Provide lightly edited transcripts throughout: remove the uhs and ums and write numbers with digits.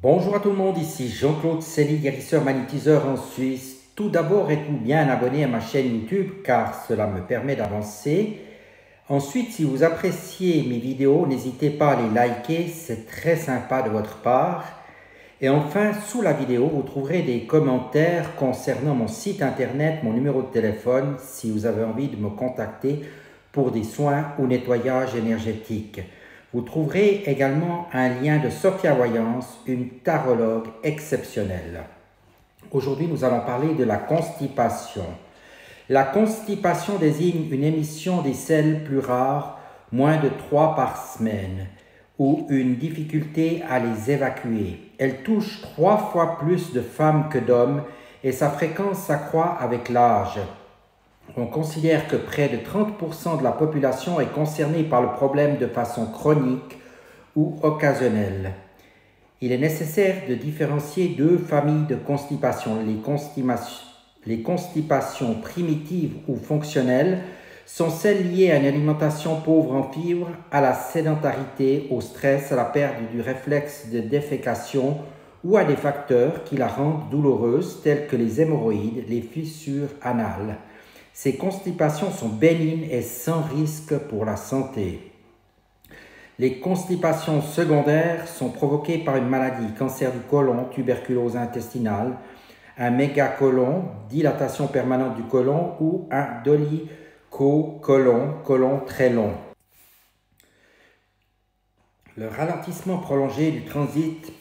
Bonjour à tout le monde, ici Jean-Claude Célie, guérisseur magnétiseur en Suisse. Tout d'abord, êtes-vous bien abonné à ma chaîne YouTube car cela me permet d'avancer. Ensuite, si vous appréciez mes vidéos, n'hésitez pas à les liker, c'est très sympa de votre part. Et enfin, sous la vidéo, vous trouverez des commentaires concernant mon site internet, mon numéro de téléphone, si vous avez envie de me contacter pour des soins ou nettoyage énergétique. Vous trouverez également un lien de Sophia Voyance, une tarologue exceptionnelle. Aujourd'hui, nous allons parler de la constipation. La constipation désigne une émission des selles plus rares, moins de 3 par semaine, ou une difficulté à les évacuer. Elle touche 3 fois plus de femmes que d'hommes et sa fréquence s'accroît avec l'âge. On considère que près de 30% de la population est concernée par le problème de façon chronique ou occasionnelle. Il est nécessaire de différencier deux familles de constipation. Les constipations primitives ou fonctionnelles sont celles liées à une alimentation pauvre en fibres, à la sédentarité, au stress, à la perte du réflexe de défécation ou à des facteurs qui la rendent douloureuse tels que les hémorroïdes, les fissures anales. Ces constipations sont bénignes et sans risque pour la santé. Les constipations secondaires sont provoquées par une maladie, cancer du côlon, tuberculose intestinale, un mégacolon, dilatation permanente du côlon ou un dolichocolon, côlon très long. Le ralentissement prolongé du transit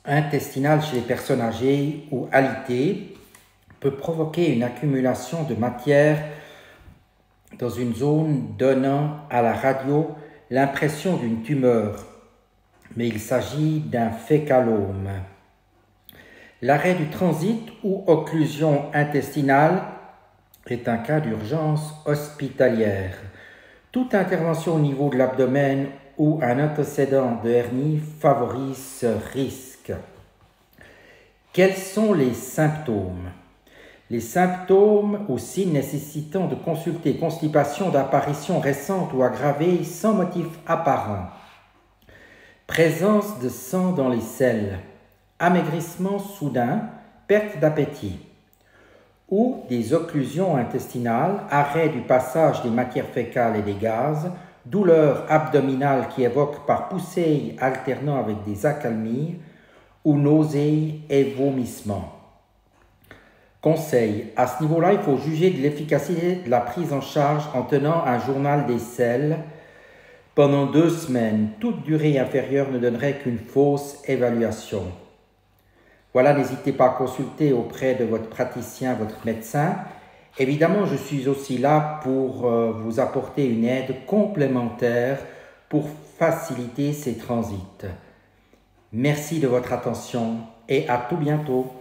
intestinal chez les personnes âgées ou alitées peut provoquer une accumulation de matière dans une zone donnant à la radio l'impression d'une tumeur, mais il s'agit d'un fécalome. L'arrêt du transit ou occlusion intestinale est un cas d'urgence hospitalière. Toute intervention au niveau de l'abdomen ou un antécédent de hernie favorise ce risque. Quels sont les symptômes ? Les symptômes ou signes nécessitant de consulter constipation d'apparition récente ou aggravée sans motif apparent. Présence de sang dans les selles, amaigrissement soudain, perte d'appétit. Ou des occlusions intestinales, arrêt du passage des matières fécales et des gaz, douleur abdominale qui évoque par poussée alternant avec des accalmies, ou nausées et vomissements. Conseil, à ce niveau-là, il faut juger de l'efficacité de la prise en charge en tenant un journal des selles pendant 2 semaines. Toute durée inférieure ne donnerait qu'une fausse évaluation. Voilà, n'hésitez pas à consulter auprès de votre praticien, votre médecin. Évidemment, je suis aussi là pour vous apporter une aide complémentaire pour faciliter ces transits. Merci de votre attention et à tout bientôt.